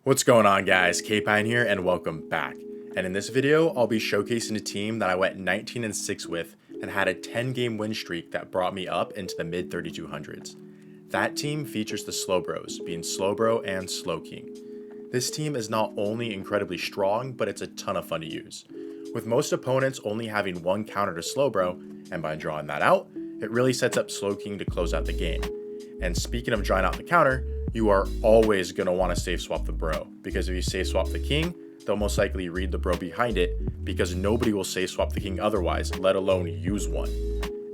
What's going on, guys? K-Pine here and welcome back. And in this video, I'll be showcasing a team that I went 19-6 with and had a 10-game win streak that brought me up into the mid 3200s. That team features the Slowbros, being Slowbro and Slowking. This team is not only incredibly strong, but it's a ton of fun to use. With most opponents only having one counter to Slowbro, and by drawing that out, it really sets up Slowking to close out the game. And speaking of drawing out the counter, you are always going to want to safe swap the bro, because if you safe swap the king, they'll most likely read the bro behind it, because nobody will safe swap the king otherwise, let alone use one.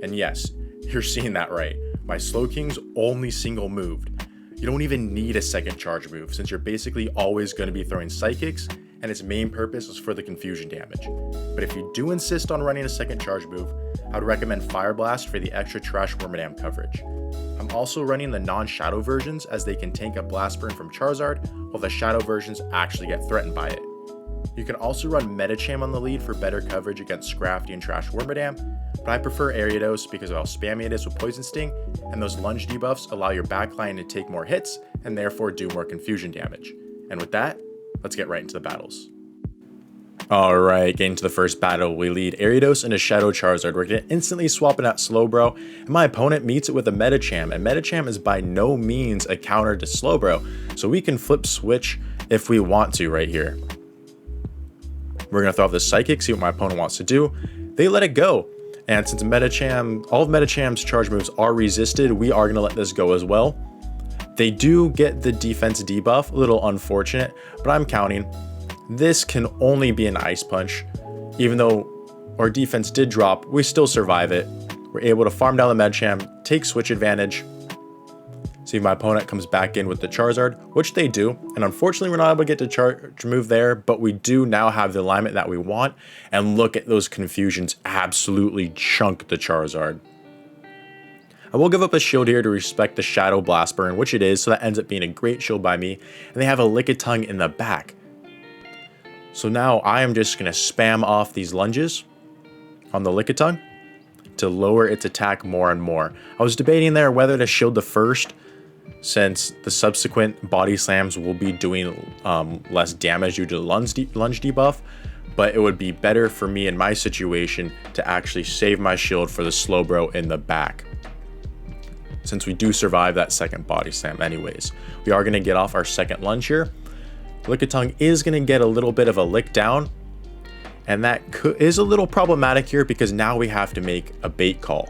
And yes, you're seeing that right. My Slowking's only single moved. You don't even need a second charge move, since you're basically always going to be throwing psychics, and its main purpose is for the confusion damage. But if you do insist on running a second charge move, I would recommend Fire Blast for the extra trash Wormadam coverage. I'm also running the non-shadow versions, as they can tank a blast burn from Charizard, while the shadow versions actually get threatened by it. You can also run Medicham on the lead for better coverage against Scrafty and trash Wormadam, but I prefer Ariados because of how spammy it is with Poison Sting, and those lunge debuffs allow your backline to take more hits and therefore do more confusion damage. And with that, let's get right into the battles. Alright, getting to the first battle, we lead Ariados into Shadow Charizard. We're going to instantly swap it out Slowbro, and my opponent meets it with a Medicham, and Medicham is by no means a counter to Slowbro, so we can flip switch if we want to right here. We're going to throw off the Psychic, see what my opponent wants to do. They let it go, and since Medicham, all of Medicham's charge moves are resisted, we are going to let this go as well. They do get the defense debuff, a little unfortunate, but I'm counting. This can only be an Ice Punch. Even though our defense did drop, we still survive it. We're able to farm down the Medicham, take switch advantage. See if my opponent comes back in with the Charizard, which they do. And unfortunately, we're not able to get to charge move there, but we do now have the alignment that we want. And look at those confusions absolutely chunk the Charizard. I will give up a shield here to respect the Shadow Blast Burn, which it is, so that ends up being a great shield by me. And they have a Lickitung in the back. So now I am just going to spam off these lunges on the Lickitung to lower its attack more and more. I was debating there whether to shield the first, since the subsequent body slams will be doing less damage due to the lunge debuff, but it would be better for me in my situation to actually save my shield for the Slowbro in the back, since we do survive that second body slam anyways. We are going to get off our second lunge here. Lickitung is going to get a little bit of a lick down, and that is a little problematic here because now we have to make a bait call,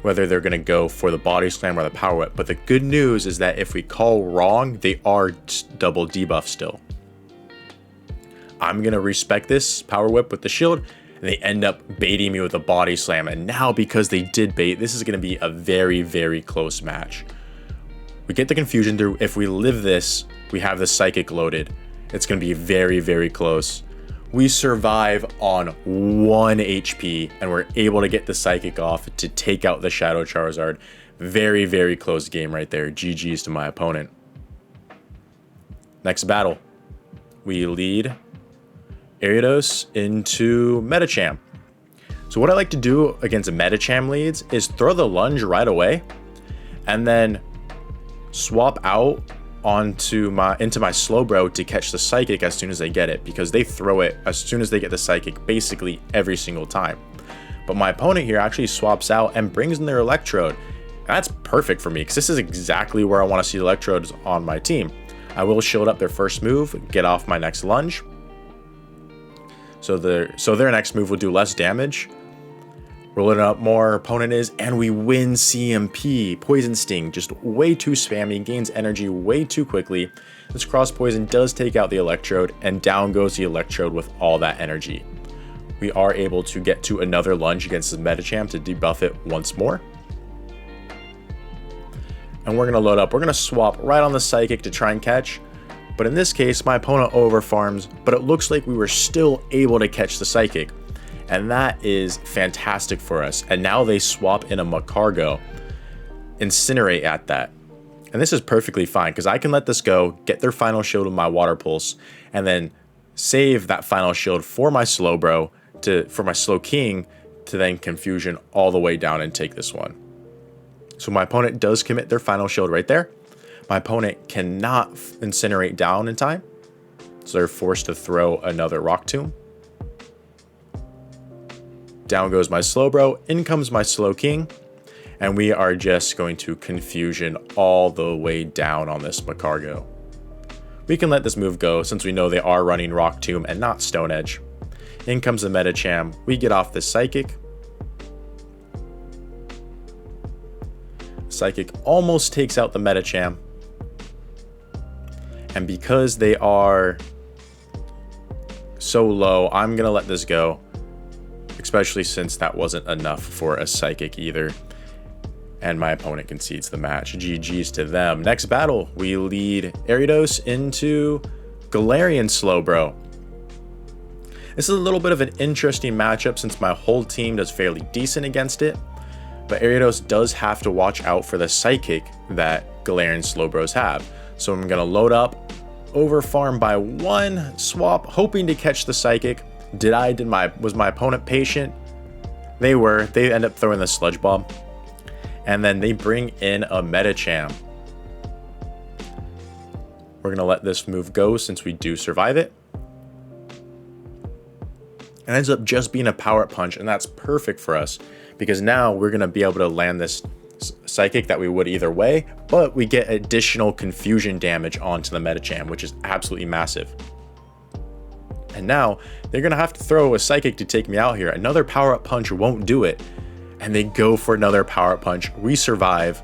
whether they're going to go for the body slam or the power whip. But the good news is that if we call wrong, they are double debuff still. I'm going to respect this power whip with the shield, and they end up baiting me with a body slam. And now because they did bait, this is going to be a very, very close match. We get the confusion through. If we live this, we have the Psychic loaded. It's going to be very, very close. We survive on 1 HP, and we're able to get the Psychic off to take out the Shadow Charizard. Very, very close game right there. GG's to my opponent. Next battle, we lead Ariados into Medicham. So what I like to do against Medicham leads is throw the lunge right away, and then swap out into my Slowbro to catch the Psychic as soon as they get it, because they throw it as soon as they get the Psychic basically every single time. But my opponent here actually swaps out and brings in their Electrode. That's perfect for me because this is exactly where I want to see the Electrodes on my team. I will shield up their first move, get off my next lunge. So their next move will do less damage. Roll it up more, opponent is, and we win CMP. Poison Sting, just way too spammy, gains energy way too quickly. This cross poison does take out the Electrode, and down goes the Electrode with all that energy. We are able to get to another lunge against the Medicham to debuff it once more. And we're going to load up. We're going to swap right on the Psychic to try and catch. But in this case, my opponent overfarms, but it looks like we were still able to catch the Psychic. And that is fantastic for us. And now they swap in a Macargo, Incinerate at that. And this is perfectly fine because I can let this go, get their final shield with my Water Pulse, and then save that final shield for my Slowbro, for my Slowking, to then Confusion all the way down and take this one. So my opponent does commit their final shield right there. My opponent cannot incinerate down in time, so they're forced to throw another Rock Tomb. Down goes my Slowbro, in comes my Slowking, and we are just going to Confusion all the way down on this Magcargo. We can let this move go since we know they are running Rock Tomb and not Stone Edge. In comes the Medicham, we get off the Psychic. Psychic almost takes out the Medicham. And because they are so low, I'm going to let this go. Especially since that wasn't enough for a Psychic either. And my opponent concedes the match. GG's to them. Next battle, we lead Ariados into Galarian Slowbro. This is a little bit of an interesting matchup since my whole team does fairly decent against it. But Ariados does have to watch out for the Psychic that Galarian Slowbros have. So I'm going to load up, over farm by one swap, hoping to catch the Psychic. Was my opponent patient? They were. They end up throwing the Sludge Bomb. And then they bring in a Medicham. We're going to let this move go since we do survive it. It ends up just being a Power Up Punch, and that's perfect for us. Because now we're going to be able to land this Psychic that we would either way, but we get additional confusion damage onto the Medicham, which is absolutely massive. And now they're going to have to throw a Psychic to take me out here. Another Power Up Punch won't do it. And they go for another Power Up Punch. We survive.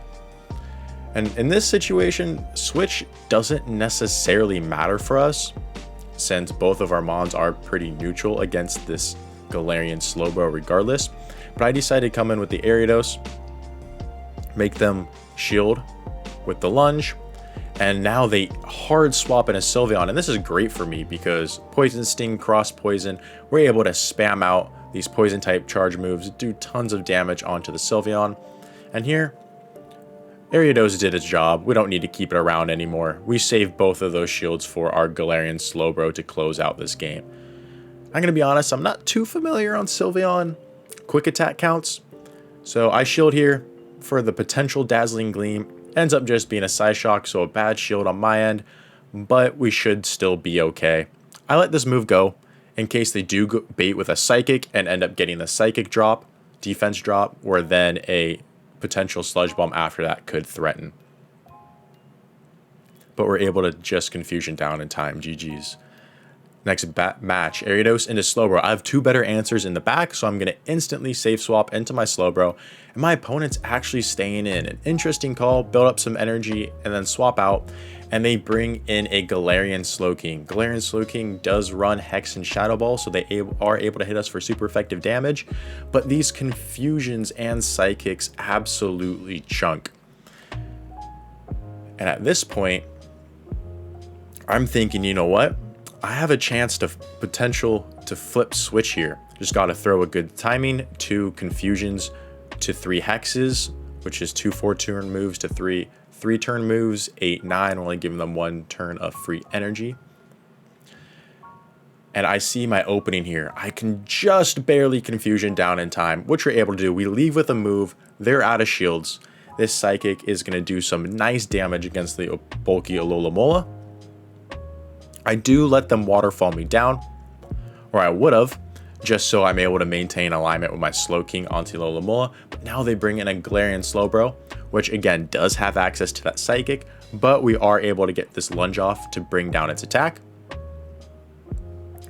And in this situation, Switch doesn't necessarily matter for us, since both of our mons are pretty neutral against this Galarian Slowbro regardless. But I decided to come in with the Ariados, make them shield with the lunge, and now they hard swap in a Sylveon. And this is great for me because Poison Sting, Cross Poison, we're able to spam out these poison type charge moves, do tons of damage onto the Sylveon. And here, Ariados did its job. We don't need to keep it around anymore. We saved both of those shields for our Galarian Slowbro to close out this game. I'm going to be honest, I'm not too familiar on Sylveon quick attack counts. So I shield here for the potential Dazzling Gleam. Ends up just being a Psyshock, so a bad shield on my end, but we should still be okay. I let this move go in case they do bait with a Psychic and end up getting the Psychic drop, defense drop, or then a potential Sludge Bomb after that could threaten. But we're able to just Confusion down in time. GG's. Next match, Ariados into Slowbro. I have two better answers in the back, so I'm going to instantly safe swap into my Slowbro. And my opponent's actually staying in. An interesting call, build up some energy, and then swap out. And they bring in a Galarian Slowking. Galarian Slowking does run Hex and Shadow Ball, so they are able to hit us for super effective damage. But these Confusions and Psychics absolutely chunk. And at this point, I'm thinking, you know what? I have a chance to flip switch here. Just got to throw a good timing, 2 Confusions to 3 Hexes, which is 2 4-turn moves to 3 3-turn moves, 8, 9, only giving them 1 turn of free energy. And I see my opening here. I can just barely Confusion down in time, which we're able to do. We leave with a move. They're out of shields. This Psychic is going to do some nice damage against the bulky Alomomola. I do let them waterfall me down, or I would have, just so I'm able to maintain alignment with my Slowking onto Alomomola. But now they bring in a Galarian Slowbro, which again does have access to that Psychic, but we are able to get this lunge off to bring down its attack.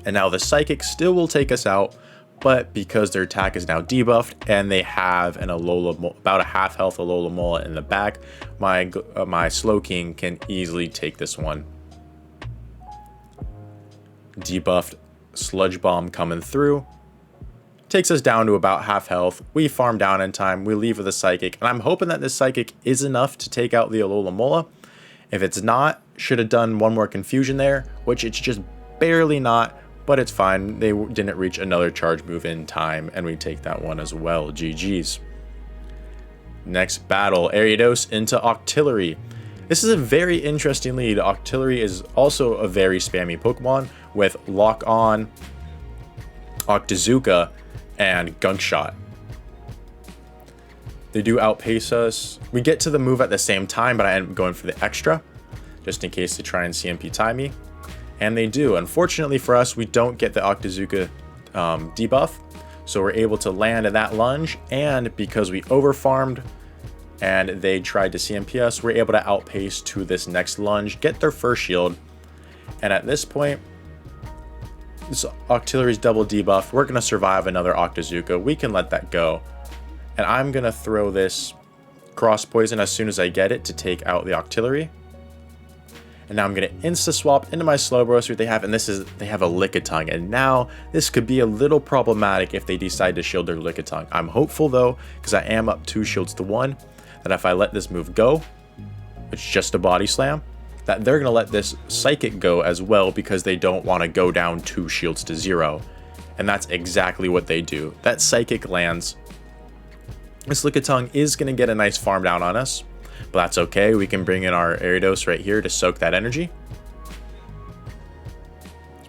And now the Psychic still will take us out, but because their attack is now debuffed and they have an about a half health Alomomola in the back, my Slowking can easily take this one. Debuffed Sludge Bomb coming through. Takes us down to about half health. We farm down in time. We leave with a Psychic. And I'm hoping that this Psychic is enough to take out the Alomomola. If it's not, should have done one more Confusion there, which it's just barely not, but it's fine. They didn't reach another charge move in time, and we take that one as well. GG's. Next battle, Ariados into Octillery. This is a very interesting lead. Octillery is also a very spammy Pokemon with Lock On, Octazooka, and Gunk Shot. They do outpace us. We get to the move at the same time, but I end up going for the extra, just in case they try and CMP tie me. And they do. Unfortunately for us, we don't get the Octillery debuff, so we're able to land in that lunge, and because we overfarmed and they tried to CMP us, we're able to outpace to this next lunge, get their first shield, and at this point, this Octillery's double debuff, we're going to survive another Octazooka. We can let that go. And I'm going to throw this cross poison as soon as I get it to take out the Octillery. And now I'm going to insta swap into my Slowbro, see what they have, and they have a Lickitung. And now this could be a little problematic if they decide to shield their Lickitung. I'm hopeful though, because I am up 2 shields to 1, that if I let this move go, it's just a body slam, that they're going to let this Psychic go as well, because they don't want to go down 2 shields to 0. And that's exactly what they do. That Psychic lands. This Lickitung is going to get a nice farm down on us, but that's okay. We can bring in our Ariados right here to soak that energy.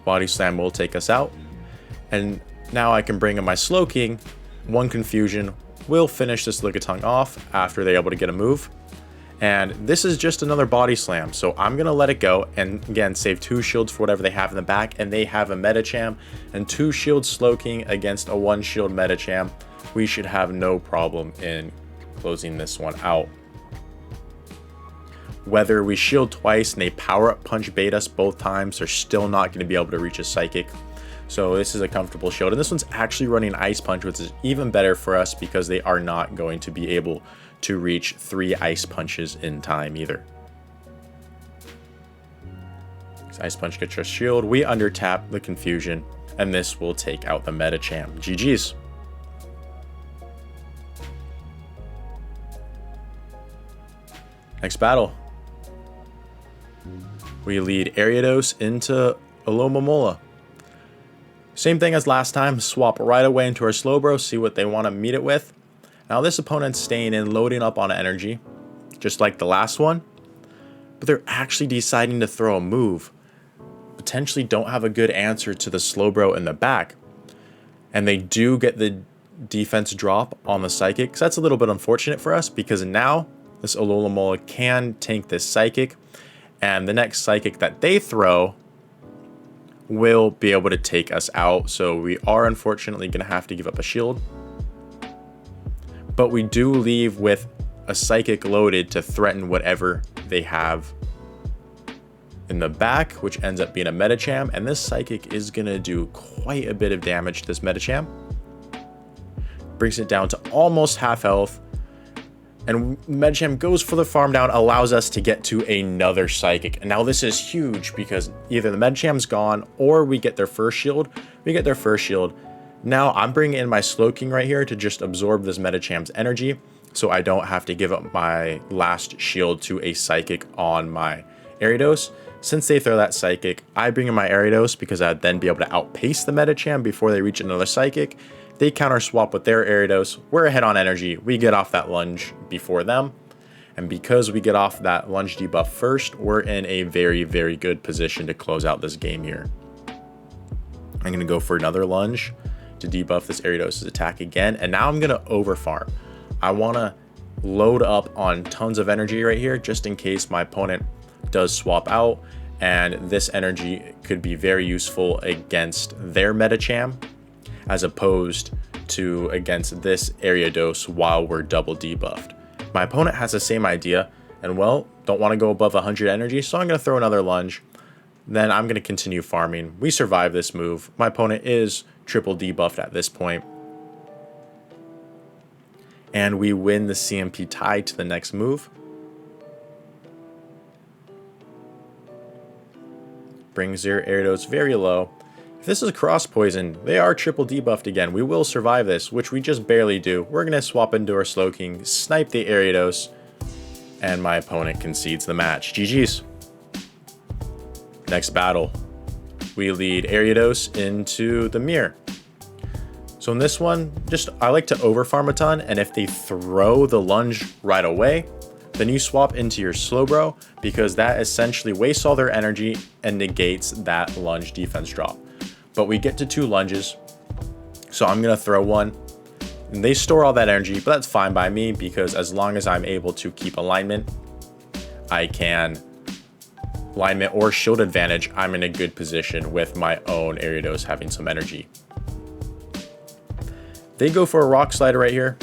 Body Slam will take us out. And now I can bring in my Slowking. One confusion will finish this Lickitung off after they're able to get a move. And this is just another Body Slam, so I'm going to let it go, and again, save 2 shields for whatever they have in the back, and they have a Medicham, and 2 shields Slowking against a 1 shield Medicham. We should have no problem in closing this one out. Whether we shield twice and they power up punch bait us both times, they're still not going to be able to reach a Psychic. So this is a comfortable shield, and this one's actually running Ice Punch, which is even better for us because they are not going to be able to reach 3 Ice Punches in time either. So Ice Punch gets our shield, we under tap the confusion, and this will take out the Medicham. GG's. Next battle. We lead Ariados into Alomomola. Same thing as last time, swap right away into our Slowbro, see what they want to meet it with. Now this opponent's staying in, loading up on energy, just like the last one, but they're actually deciding to throw a move. Potentially don't have a good answer to the Slowbro in the back. And they do get the defense drop on the Psychic, so that's a little bit unfortunate for us, because now this Alomomola can tank this Psychic, and the next Psychic that they throw will be able to take us out. So we are unfortunately going to have to give up a shield. But we do leave with a Psychic loaded to threaten whatever they have in the back, which ends up being a Medicham. And this Psychic is going to do quite a bit of damage to this Medicham. Brings it down to almost half health. And Medicham goes for the farm down, allows us to get to another Psychic. And now this is huge because either the Medicham's gone or we get their first shield. We get their first shield. Now I'm bringing in my Slowking right here to just absorb this Medicham's energy, so I don't have to give up my last shield to a Psychic on my Ariados. Since they throw that Psychic, I bring in my Ariados because I'd then be able to outpace the Medicham before they reach another Psychic. They counter swap with their Ariados. We're ahead on energy. We get off that lunge before them. And because we get off that lunge debuff first, we're in a very, very good position to close out this game here. I'm going to go for another lunge to debuff this Ariados' attack again. And now I'm going to overfarm. I want to load up on tons of energy right here just in case my opponent does swap out. And this energy could be very useful against their Medicham, as opposed to against this Ariados while we're double debuffed. My opponent has the same idea, and well, don't want to go above 100 energy, so I'm going to throw another lunge. Then I'm going to continue farming. We survive this move. My opponent is triple debuffed at this point. And we win the CMP tie to the next move. Brings their Ariados very low. If this is cross poison, they are triple debuffed again. We will survive this, which we just barely do. We're going to swap into our Slowking, snipe the Ariados, and my opponent concedes the match. GG's. Next battle, we lead Ariados into the mirror. So in this one, I like to overfarm a ton, and if they throw the lunge right away, then you swap into your Slowbro, because that essentially wastes all their energy and negates that lunge defense drop. But we get to 2 lunges, so I'm going to throw one, And they store all that energy, but that's fine by me because as long as I'm able to keep alignment, I can alignment or shield advantage, I'm in a good position with my own Ariados having some energy. They go for a rock slider right here.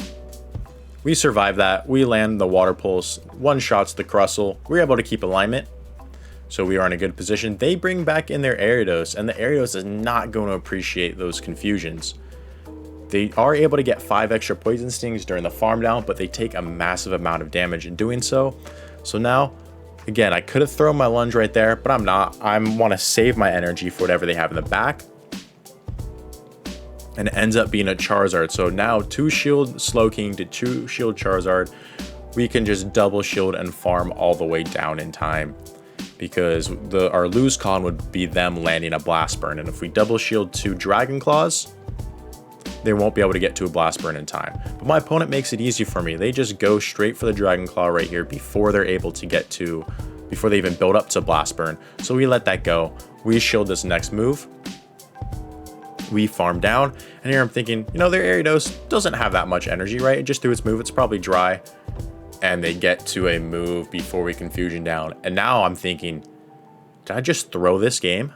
We survive that. We land the water pulse, one shots the Crustle. We're able to keep alignment, so we are in a good position. They bring back in their Ariados, and the Ariados is not going to appreciate those confusions. They are able to get 5 extra poison stings during the farm down, but they take a massive amount of damage in doing so. So now, again, I could have thrown my lunge right there, but I'm not. I want to save my energy for whatever they have in the back. And it ends up being a Charizard. So now 2 shield Slowking to 2 shield Charizard. We can just double shield and farm all the way down in time. Because our lose con would be them landing a Blast Burn. And if we double shield 2 Dragon Claws, they won't be able to get to a Blast Burn in time. But my opponent makes it easy for me. They just go straight for the Dragon Claw right here before they're able to get to, before they even build up to Blast Burn. So we let that go. We shield this next move. We farm down. And here I'm thinking, you know, their Ariados doesn't have that much energy, right? It just threw its move. It's probably dry. And they get to a move before we confusion down. And now I'm thinking, did I just throw this game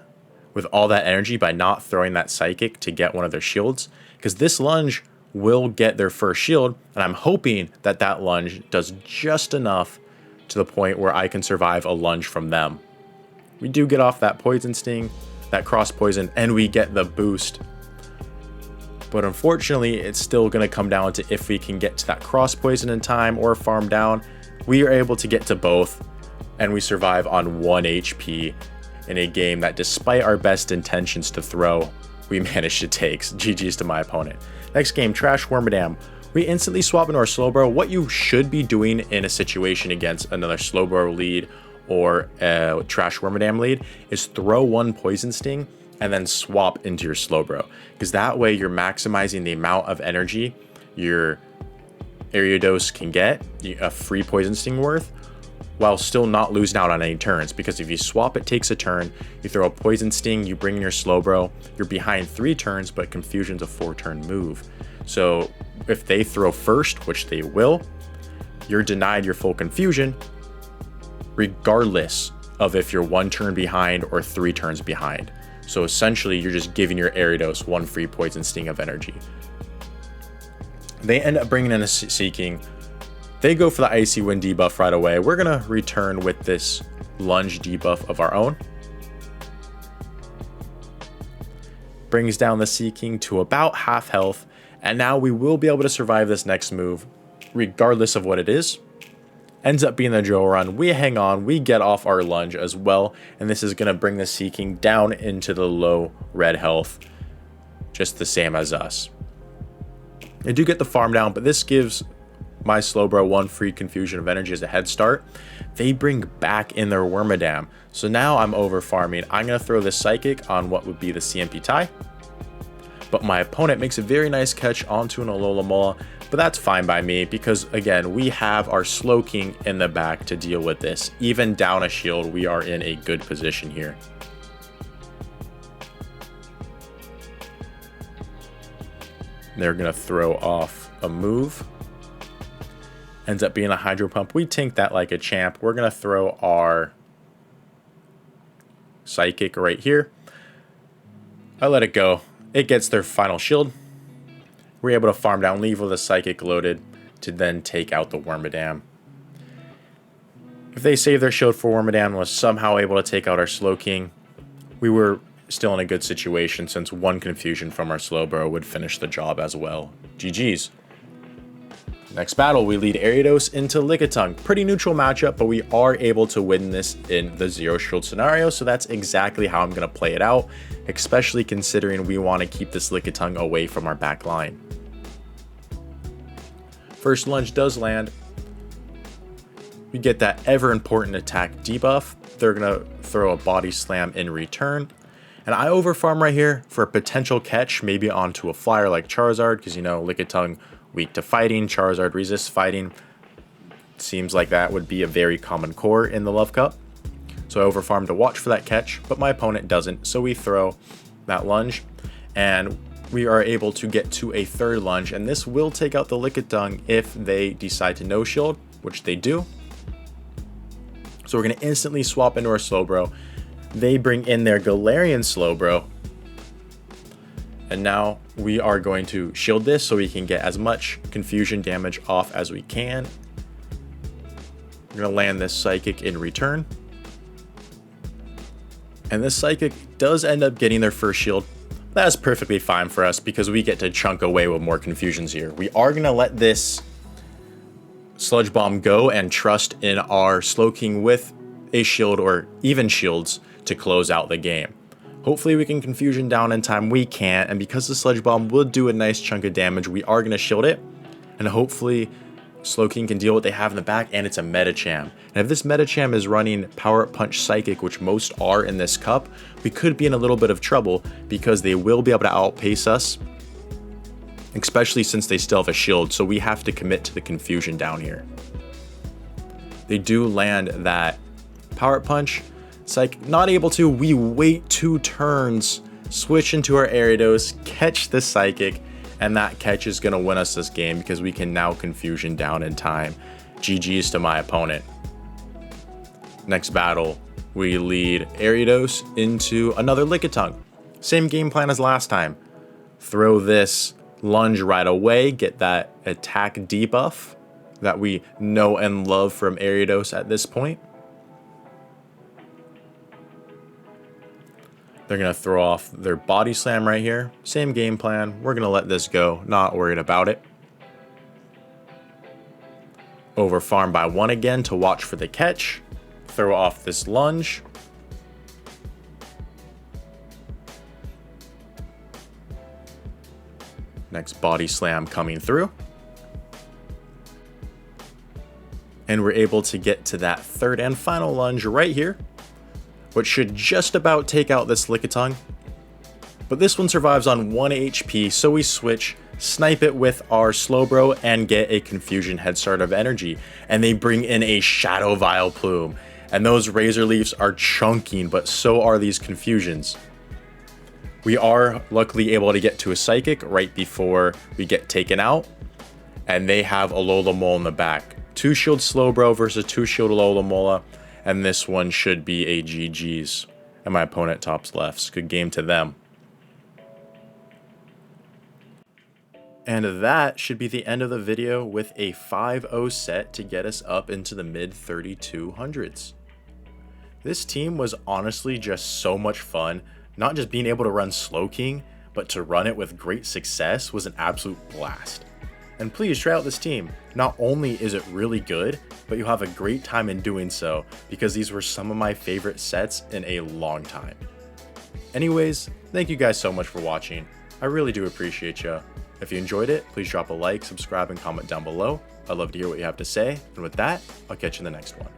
with all that energy by not throwing that Psychic to get one of their shields? Because this lunge will get their first shield, and I'm hoping that that lunge does just enough to the point where I can survive a lunge from them. We do get off that poison sting, that cross poison, and we get the boost. But unfortunately, it's still going to come down to if we can get to that cross poison in time or farm down. We are able to get to both, and we survive on 1 HP in a game that, despite our best intentions to throw, we managed to take. GG's to my opponent. Next game, Trash Wormadam. We instantly swap into our Slowbro. What you should be doing in a situation against another Slowbro lead or a Trash Wormadam lead is throw 1 Poison Sting and then swap into your Slowbro. Because that way you're maximizing the amount of energy your Ariados can get, a free Poison Sting worth, while still not losing out on any turns. Because if you swap, it takes a turn, you throw a Poison Sting, you bring in your Slowbro, you're behind 3 turns, but Confusion's a 4-turn move. So if they throw first, which they will, you're denied your full Confusion, regardless of if you're 1 turn behind or 3 turns behind. So essentially, you're just giving your Ariados 1 free Poison Sting of energy. They end up bringing in a Seeking. They go for the Icy Wind debuff right away. We're going to return with this Lunge debuff of our own. Brings down the Seeking to about half health. And now we will be able to survive this next move, regardless of what it is. Ends up being the drill run. We hang on. We get off our Lunge as well. And this is going to bring the Seeking down into the low red health, just the same as us. I do get the farm down, but this gives my Slowbro 1 free Confusion of energy as a head start. They bring back in their Wormadam. So now I'm over farming. I'm going to throw this Psychic on what would be the CMP tie. But my opponent makes a very nice catch onto an Alomomola. But that's fine by me because, again, we have our Slowking in the back to deal with this. Even down a shield, we are in a good position here. They're going to throw off a move. Ends up being a Hydro Pump. We tank that like a champ. We're going to throw our Psychic right here. I let it go. It gets their final shield. We're able to farm down, leave with a Psychic loaded to then take out the Wormadam. If they save their shield for Wormadam and was somehow able to take out our Slowking, we were still in a good situation since 1 Confusion from our Slowbro would finish the job as well. GG's. Next battle, we lead Ariados into Lickitung. Pretty neutral matchup, but we are able to win this in the 0 shield scenario, so that's exactly how I'm going to play it out, especially considering we want to keep this Lickitung away from our back line. First Lunge does land. We get that ever important attack debuff. They're going to throw a Body Slam in return. And I overfarm right here for a potential catch, maybe onto a flyer like Charizard, because, you know, Lickitung weak to fighting, Charizard resists fighting. Seems like that would be a very common core in the Love Cup. So I overfarm to watch for that catch, but my opponent doesn't. So we throw that Lunge, and we are able to get to a third lunge, and this will take out the Lickitung if they decide to no shield, which they do. So we're going to instantly swap into our Slowbro. They bring in their Galarian Slowbro. And now we are going to shield this so we can get as much confusion damage off as we can. We're going to land this Psychic in return. And this Psychic does end up getting their first shield. That's perfectly fine for us because we get to chunk away with more confusions here. We are going to let this Sludge Bomb go and trust in our Slowking with a shield or even shields to close out the game. Hopefully we can confusion down in time. We can't, and because the Sludge Bomb will do a nice chunk of damage, we are going to shield it, and hopefully Slowking can deal with what they have in the back, and it's a Medicham. And if this Medicham is running Power Up Punch Psychic, which most are in this cup, we could be in a little bit of trouble because they will be able to outpace us, especially since they still have a shield, so we have to commit to the confusion down here. They do land that Power Up Punch. Psychic not able to. We wait 2 turns, switch into our Ariados, catch the Psychic, and that catch is going to win us this game because we can now confusion down in time. GG's to my opponent. Next battle, we lead Ariados into another Lickitung. Same game plan as last time. Throw this lunge right away, get that attack debuff that we know and love from Ariados at this point. They're going to throw off their Body Slam right here. Same game plan. We're going to let this go. Not worried about it. Over farm by 1 again to watch for the catch. Throw off this lunge. Next Body Slam coming through. And we're able to get to that third and final lunge right here, which should just about take out this Lickitung. But this one survives on 1 HP, so we switch, snipe it with our Slowbro, and get a confusion head start of energy. And they bring in a Shadow Vileplume. And those Razor Leafs are chunking, but so are these confusions. We are luckily able to get to a Psychic right before we get taken out. And they have Alomomola in the back. 2 shield Slowbro versus 2 shield Alomomola. And this one should be a GG's. And my opponent tops lefts. Good game to them. And that should be the end of the video with a 5-0 set to get us up into the mid 3200s. This team was honestly just so much fun. Not just being able to run Slowking, but to run it with great success was an absolute blast. And please try out this team. Not only is it really good, but you'll have a great time in doing so because these were some of my favorite sets in a long time. Anyways, thank you guys so much for watching. I really do appreciate you. If you enjoyed it, please drop a like, subscribe, and comment down below. I'd love to hear what you have to say. And with that, I'll catch you in the next one.